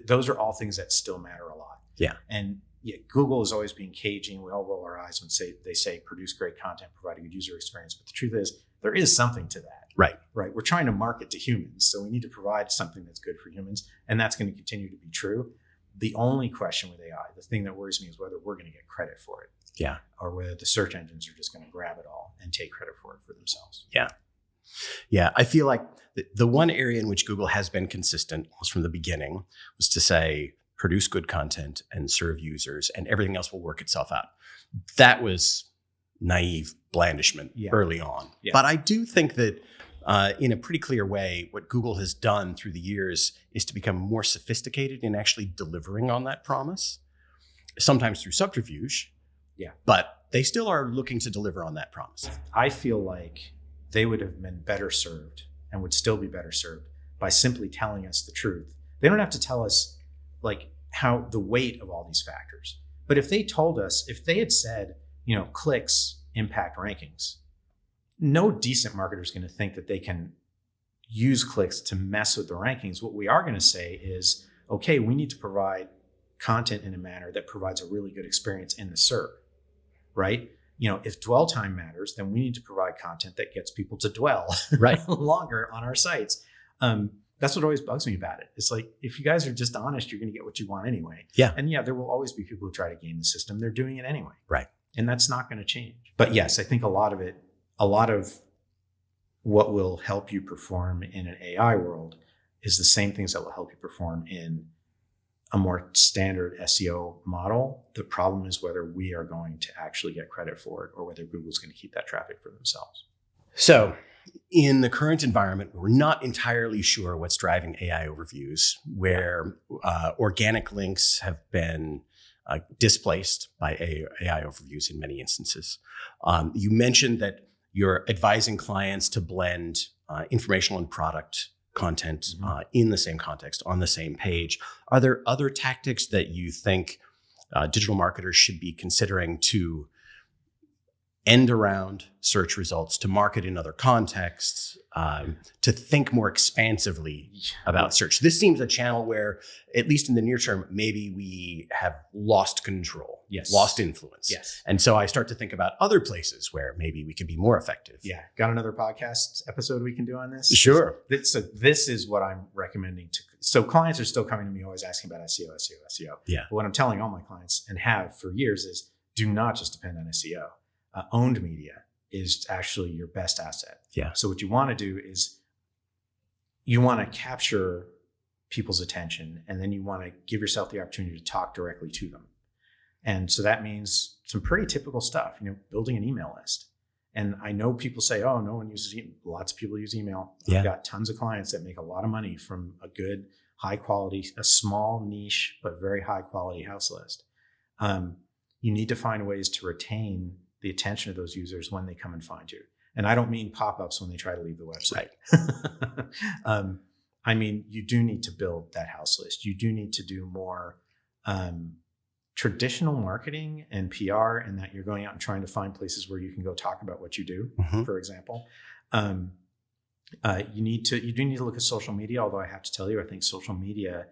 those are all things that still matter a lot. Yeah. And Google is always being cagey. We all roll our eyes when they say produce great content, provide a good user experience. But the truth is, there is something to that. Right. We're trying to market to humans. So we need to provide something that's good for humans. And that's going to continue to be true. The only question with AI, the thing that worries me is whether we're going to get credit for it. Yeah. Or whether the search engines are just going to grab it all and take credit for it for themselves. Yeah. Yeah. I feel like the one area in which Google has been consistent almost from the beginning was to say, produce good content and serve users, and everything else will work itself out. That was naive blandishment early on. Yeah. But I do think that in a pretty clear way, what Google has done through the years is to become more sophisticated in actually delivering on that promise, sometimes through subterfuge. Yeah. But they still are looking to deliver on that promise. I feel like they would have been better served and would still be better served by simply telling us the truth. They don't have to tell us how the weight of all these factors. But if they told us, if they had said, clicks impact rankings, no decent marketer is going to think that they can use clicks to mess with the rankings. What we are going to say is, okay, we need to provide content in a manner that provides a really good experience in the SERP, right? If dwell time matters, then we need to provide content that gets people to dwell longer on our sites. That's what always bugs me about it. It's like, if you guys are just honest, you're going to get what you want anyway. Yeah. And there will always be people who try to game the system. They're doing it anyway. Right. And that's not going to change. But yes, I think a lot of what will help you perform in an AI world is the same things that will help you perform in a more standard SEO model. The problem is whether we are going to actually get credit for it or whether Google's going to keep that traffic for themselves. So in the current environment, we're not entirely sure what's driving AI overviews, where organic links have been displaced by AI overviews in many instances. You mentioned that you're advising clients to blend informational and product content in the same context, on the same page. Are there other tactics that you think digital marketers should be considering to end around search results, to market in other contexts, to think more expansively about search? This seems a channel where, at least in the near term, maybe we have lost control, lost influence. And so I start to think about other places where maybe we could be more effective. Yeah. Got another podcast episode we can do on this? Sure. So this is what I'm recommending to. So clients are still coming to me always asking about SEO. Yeah. But what I'm telling all my clients, and have for years, is do not just depend on SEO. Owned media is actually your best asset. Yeah. So what you want to do is you want to capture people's attention, and then you want to give yourself the opportunity to talk directly to them. And so that means some pretty typical stuff, building an email list. And I know people say, oh, no one uses email. Lots of people use email. Yeah. I've got tons of clients that make a lot of money from a good, high quality, a small niche, but very high quality house list. You need to find ways to retain the attention of those users when they come and find you. And I don't mean pop-ups when they try to leave the website. Right. I mean, you do need to build that house list. You do need to do more traditional marketing and PR, and that you're going out and trying to find places where you can go talk about what you do, for example. You do need to look at social media, although I have to tell you, I think social media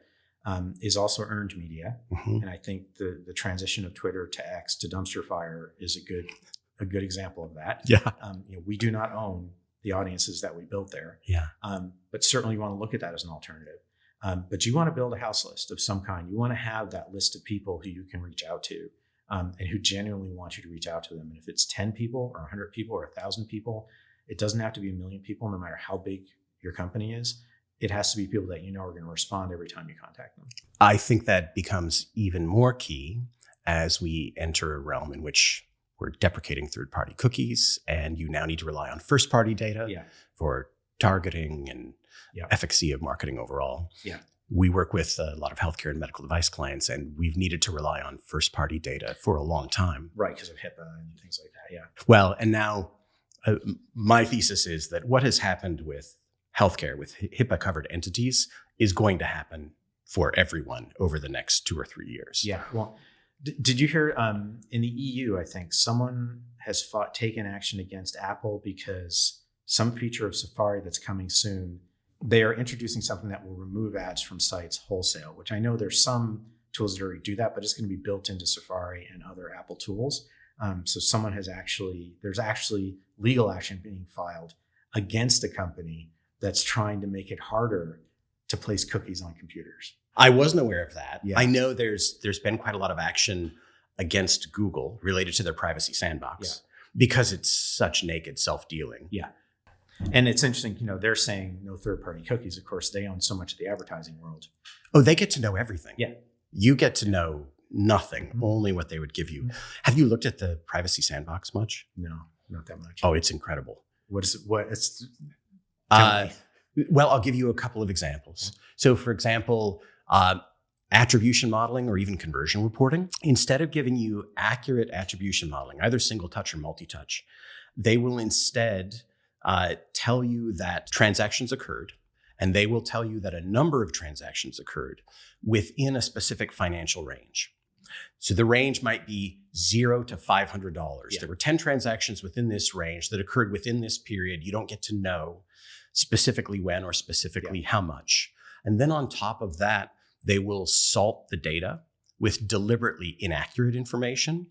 is also earned media. And I think the transition of Twitter to X to dumpster fire is a good example of that. Yeah. We do not own the audiences that we built there. Yeah. But certainly you want to look at that as an alternative. But you want to build a house list of some kind. You want to have that list of people who you can reach out to, and who genuinely want you to reach out to them. And if it's 10 people or 100 people or 1,000 people, it doesn't have to be 1 million people, no matter how big your company is. It has to be people that are going to respond every time you contact them. I think that becomes even more key as we enter a realm in which we're deprecating third-party cookies, and you now need to rely on first-party data for targeting and efficacy of marketing overall. Yeah. We work with a lot of healthcare and medical device clients, and we've needed to rely on first-party data for a long time. Right, because of HIPAA and things like that, yeah. Well, and now my thesis is that what has happened with healthcare, with HIPAA-covered entities, is going to happen for everyone over the next 2 or 3 years. Yeah. Well, did you hear in the EU, I think someone has taken action against Apple because some feature of Safari that's coming soon, they are introducing something that will remove ads from sites wholesale, which I know there's some tools that already do that, but it's going to be built into Safari and other Apple tools. So there's actually legal action being filed against a company that's trying to make it harder to place cookies on computers. I wasn't aware of that. Yeah. I know there's been quite a lot of action against Google related to their privacy sandbox because it's such naked self-dealing. Yeah. And it's interesting, they're saying no third-party cookies. Of course, they own so much of the advertising world. Oh, they get to know everything. Yeah. You get to know nothing, only what they would give you. Have you looked at the privacy sandbox much? No, not that much. Oh, it's incredible. What is it? Well, I'll give you a couple of examples. So, for example, attribution modeling or even conversion reporting, instead of giving you accurate attribution modeling, either single touch or multi-touch, they will instead tell you that transactions occurred, and they will tell you that a number of transactions occurred within a specific financial range. So the range might be $0 to $500. Yeah. There were 10 transactions within this range that occurred within this period. You don't get to know specifically when or specifically how much. And then on top of that, they will salt the data with deliberately inaccurate information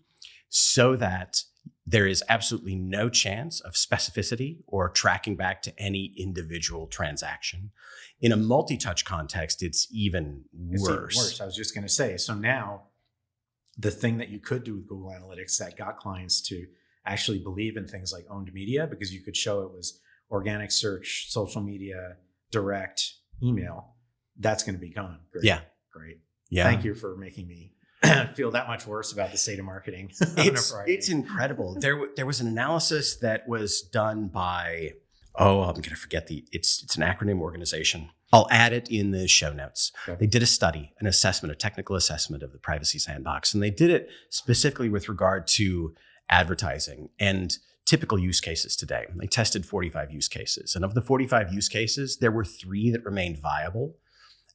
so that there is absolutely no chance of specificity or tracking back to any individual transaction. In a multi-touch context, it's even worse. I was just going to say, so now the thing that you could do with Google Analytics that got clients to actually believe in things like owned media, because you could show it was organic search, social media, direct, email, that's going to be gone. Great. Yeah. Great. Yeah. Thank you for making me feel that much worse about the state of marketing. It's incredible. There was an analysis that was done by, I'm going to forget it's an acronym organization. I'll add it in the show notes. Okay. They did a study, an assessment, a technical assessment of the privacy sandbox, and they did it specifically with regard to advertising. And typical use cases today. They tested 45 use cases. And of the 45 use cases, there were 3 that remained viable.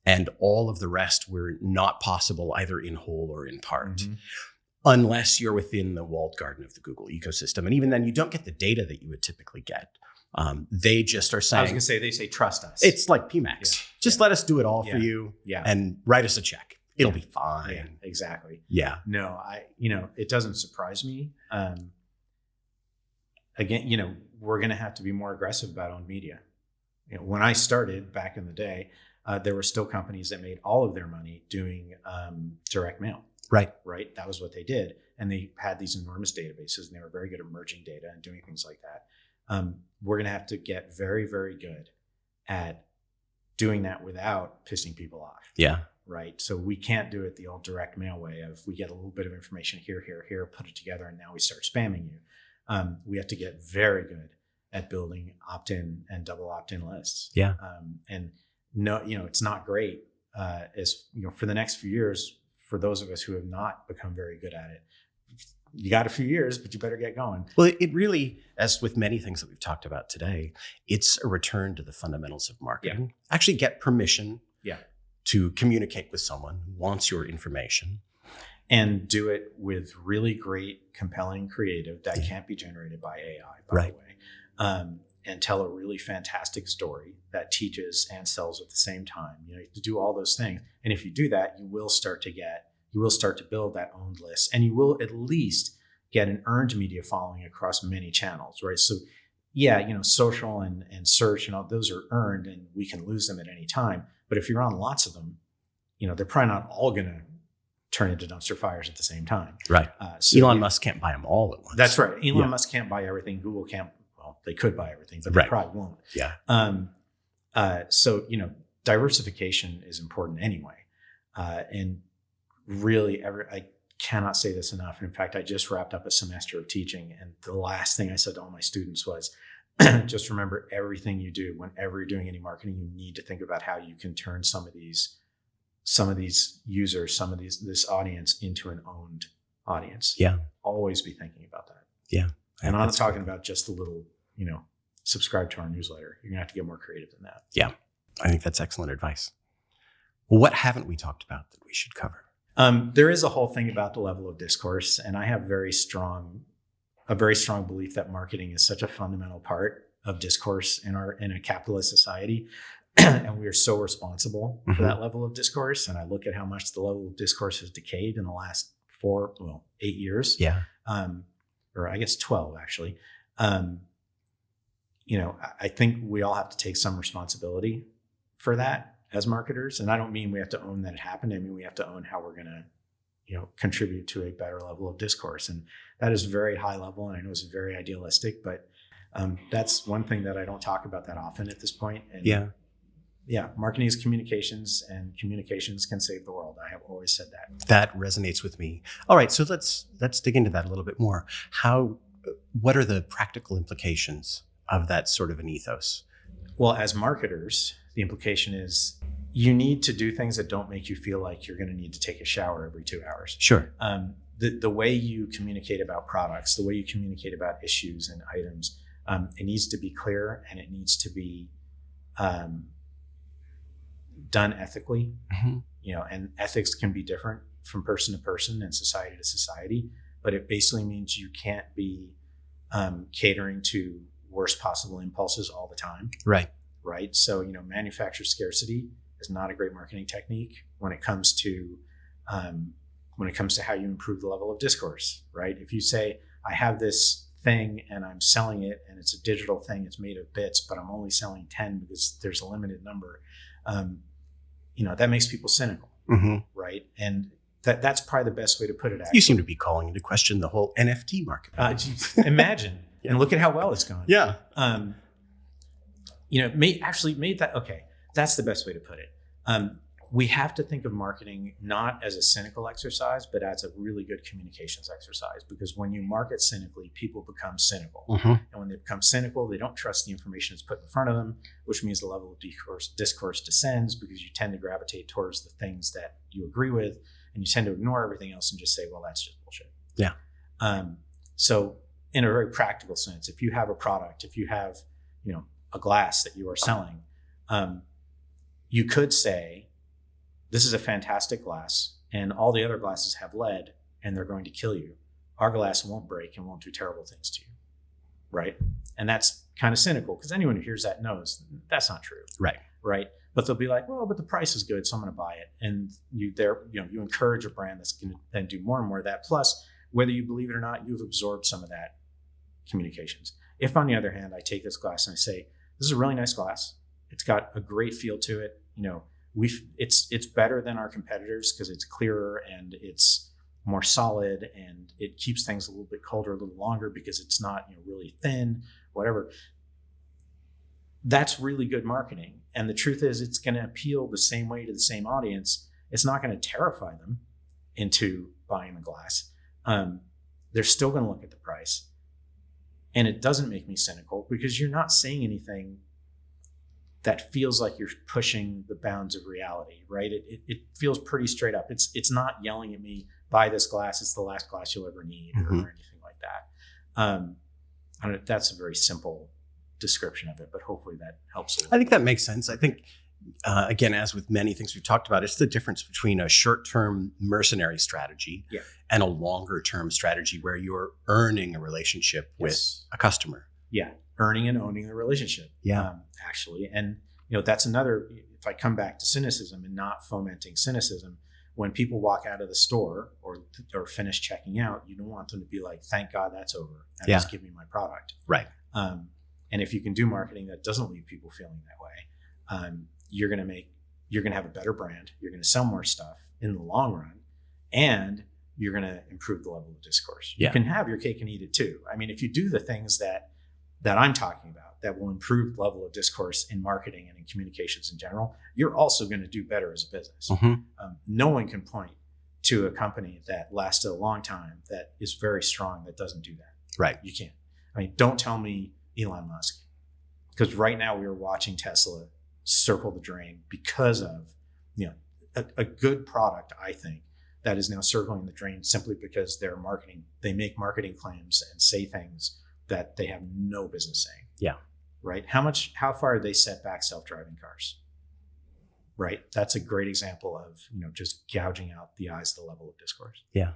And all of the rest were not possible either in whole or in part, unless you're within the walled garden of the Google ecosystem. And even then, you don't get the data that you would typically get. They just are saying— I was going to say, they say, trust us. It's like PMAX. Just let us do it all for you and write us a check. It'll be fine. Yeah, exactly. Yeah. No, it doesn't surprise me. Again, we're going to have to be more aggressive about owned media. When I started back in the day, there were still companies that made all of their money doing direct mail. Right. That was what they did. And they had these enormous databases, and they were very good at merging data and doing things like that. We're going to have to get very, very good at doing that without pissing people off. Yeah. Right. So we can't do it the old direct mail way of we get a little bit of information here, put it together, and now we start spamming you. We have to get very good at building opt-in and double opt-in lists. Yeah. And no, it's not great for the next few years, for those of us who have not become very good at it. You got a few years, but you better get going. Well, it really, as with many things that we've talked about today, it's a return to the fundamentals of marketing. Yeah. Actually get permission to communicate with someone who wants your information. And do it with really great, compelling creative that can't be generated by AI, by the way. And tell a really fantastic story that teaches and sells at the same time. You have to do all those things. And if you do that, you will start to build that owned list, and you will at least get an earned media following across many channels, right? So social and search and all those are earned, and we can lose them at any time. But if you're on lots of them, they're probably not all going to turn into dumpster fires at the same time. Right. So Elon Musk can't buy them all at once. That's right. Elon Musk can't buy everything. Google can't. Well, they could buy everything, but they probably won't. Yeah. So diversification is important anyway. And really, I cannot say this enough. And in fact, I just wrapped up a semester of teaching, and the last thing I said to all my students was, just remember, everything you do, whenever you're doing any marketing, you need to think about how you can turn some of these users, this audience into an owned audience. Yeah. Always be thinking about that. Yeah. And I'm not talking about just the little, subscribe to our newsletter. You're gonna have to get more creative than that. Yeah. I think that's excellent advice. Well, what haven't we talked about that we should cover? There is a whole thing about the level of discourse, and I have a very strong belief that marketing is such a fundamental part of discourse in a capitalist society. And we are so responsible for that level of discourse. And I look at how much the level of discourse has decayed in the last 8 years. Yeah. Or I guess 12, actually. I think we all have to take some responsibility for that as marketers. And I don't mean we have to own that it happened. I mean, we have to own how we're going to, contribute to a better level of discourse. And that is very high level. And I know it's very idealistic, but that's one thing that I don't talk about that often at this point. And marketing is communications, and communications can save the world. I have always said that. That resonates with me. All right, so let's dig into that a little bit more. What are the practical implications of that sort of an ethos? Well, as marketers, the implication is you need to do things that don't make you feel like you're going to need to take a shower every 2 hours. Sure. The way you communicate about products, the way you communicate about issues and items, it needs to be clear, and it needs to be done ethically. And ethics can be different from person to person and society to society, but it basically means you can't be catering to worst possible impulses all the time. Right. So, manufacturer scarcity is not a great marketing technique when it comes to how you improve the level of discourse, right? If you say, I have this thing and I'm selling it, and it's a digital thing, it's made of bits, but I'm only selling 10 because there's a limited number, that makes people cynical, right? And that's probably the best way to put it. Actually. You seem to be calling into question the whole NFT market. Imagine, and look at how well it's gone. Yeah. Made that, okay, that's the best way to put it. We have to think of marketing not as a cynical exercise, but as a really good communications exercise, because when you market cynically, people become cynical. And when they become cynical, they don't trust the information that's put in front of them, which means the level of discourse descends, because you tend to gravitate towards the things that you agree with, and you tend to ignore everything else and just say, well, that's just bullshit. Yeah. So in a very practical sense, if you have a product, if you have, a glass that you are selling, you could say, this is a fantastic glass and all the other glasses have lead and they're going to kill you. Our glass won't break and won't do terrible things to you. Right. And that's kind of cynical because anyone who hears that knows that's not true. Right. But they'll be like, well, but the price is good, so I'm going to buy it. And you encourage a brand that's going to then do more and more of that. Plus, whether you believe it or not, you've absorbed some of that communications. If, on the other hand, I take this glass and I say, this is a really nice glass. It's got a great feel to it. It's better than our competitors because it's clearer and it's more solid and it keeps things a little bit colder a little longer because it's not really thin, whatever. That's really good marketing. And the truth is it's going to appeal the same way to the same audience. It's not going to terrify them into buying the glass. They're still going to look at the price. And it doesn't make me cynical because you're not saying anything that feels like you're pushing the bounds of reality, right? It feels pretty straight up. It's not yelling at me, buy this glass, it's the last glass you'll ever need, or anything like that. That's a very simple description of it, but hopefully that helps a little. I think that makes sense. I think, again, as with many things we've talked about, it's the difference between a short-term mercenary strategy and a longer-term strategy where you're earning a relationship with a customer. Yeah, earning and owning the relationship. Yeah, actually. And, that's another, if I come back to cynicism and not fomenting cynicism, when people walk out of the store or finish checking out, you don't want them to be like, thank God that's over. Now just give me my product. Right. And if you can do marketing that doesn't leave people feeling that way, you're going to have a better brand. You're going to sell more stuff in the long run, and you're going to improve the level of discourse. You can have your cake and eat it too. I mean, if you do the things that I'm talking about that will improve the level of discourse in marketing and in communications in general, you're also going to do better as a business. No one can point to a company that lasted a long time that is very strong that doesn't do that. Right. You can't. I mean, don't tell me Elon Musk, because right now we are watching Tesla circle the drain because of a good product, I think, that is now circling the drain simply because they make marketing claims and say things that they have no business saying. Yeah. Right. How far did they set back self-driving cars? Right. That's a great example of, just gouging out the eyes of the level of discourse. Yeah.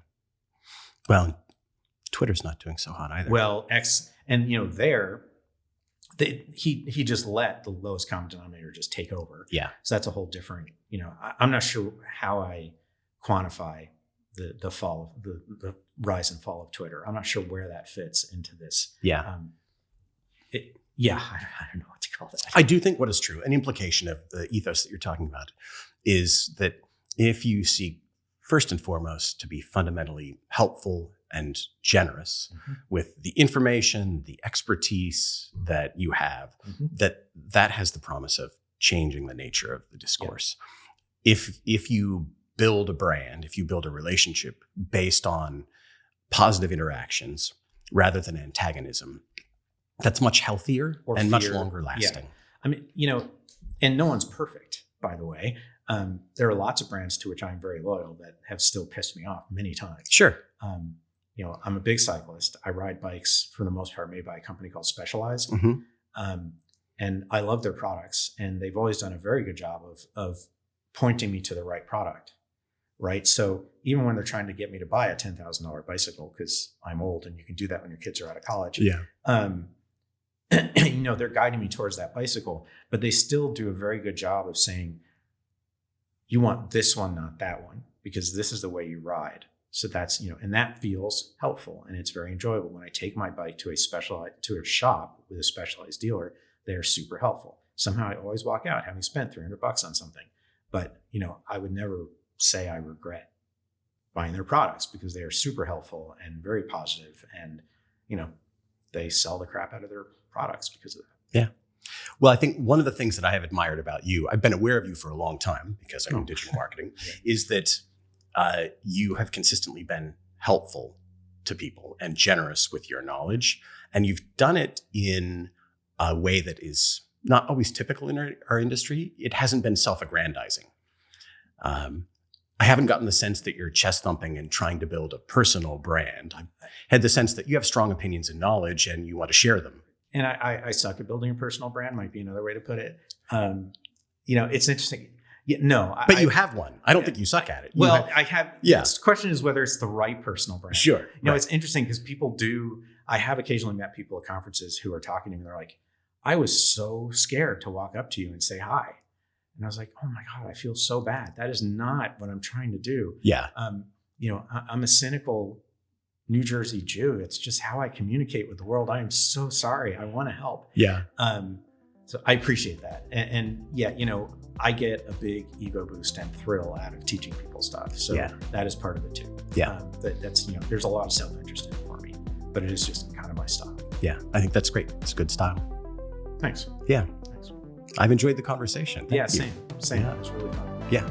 Well, Twitter's not doing so hot either. Well, he just let the lowest common denominator just take over. Yeah. So that's a whole different, I'm not sure how I quantify the fall, the rise and fall of Twitter. I'm not sure where that fits into this. Yeah. I don't know what to call that. I do think what is true, an implication of the ethos that you're talking about, is that if you seek first and foremost to be fundamentally helpful and generous with the information, the expertise that you have, that has the promise of changing the nature of the discourse. Yeah. If you build a brand, if you build a relationship based on positive interactions rather than antagonism, that's much healthier or and much longer lasting. Yeah. I mean, and no one's perfect, by the way. There are lots of brands to which I'm very loyal that have still pissed me off many times. Sure. I'm a big cyclist. I ride bikes for the most part made by a company called Specialized. And I love their products, and they've always done a very good job of pointing me to the right product. Right. So even when they're trying to get me to buy a $10,000 bicycle, because I'm old and you can do that when your kids are out of college. Yeah. They're guiding me towards that bicycle, but they still do a very good job of saying, you want this one, not that one, because this is the way you ride. So that's, and that feels helpful and it's very enjoyable. When I take my bike to a shop with a Specialized dealer, they're super helpful. Somehow I always walk out having spent $300 on something, but I would never say I regret buying their products because they are super helpful and very positive, and they sell the crap out of their products because of that. Yeah. Well, I think one of the things that I have admired about you, I've been aware of you for a long time because I'm in digital marketing, is that you have consistently been helpful to people and generous with your knowledge. And you've done it in a way that is not always typical in our industry. It hasn't been self-aggrandizing. I haven't gotten the sense that you're chest thumping and trying to build a personal brand. I had the sense that you have strong opinions and knowledge and you want to share them. And I suck at building a personal brand, might be another way to put it. It's interesting. Yeah, no, but you have one. I don't think you suck at it. I have. Yeah. The question is whether it's the right personal brand. Sure. It's interesting because people do. I have occasionally met people at conferences who are talking to me and they're like, I was so scared to walk up to you and say hi. And I was like, oh my God, I feel so bad. That is not what I'm trying to do. Yeah. I'm a cynical New Jersey Jew. It's just how I communicate with the world. I am so sorry. I want to help. Yeah. So I appreciate that. And I get a big ego boost and thrill out of teaching people stuff. So that is part of it too. Yeah. That's, there's a lot of self-interest in it for me, but it is just kind of my style. Yeah. I think that's great. It's a good style. Thanks. Yeah. Thanks. I've enjoyed the conversation. Thank you. Same. Yeah. It was really fun. Yeah.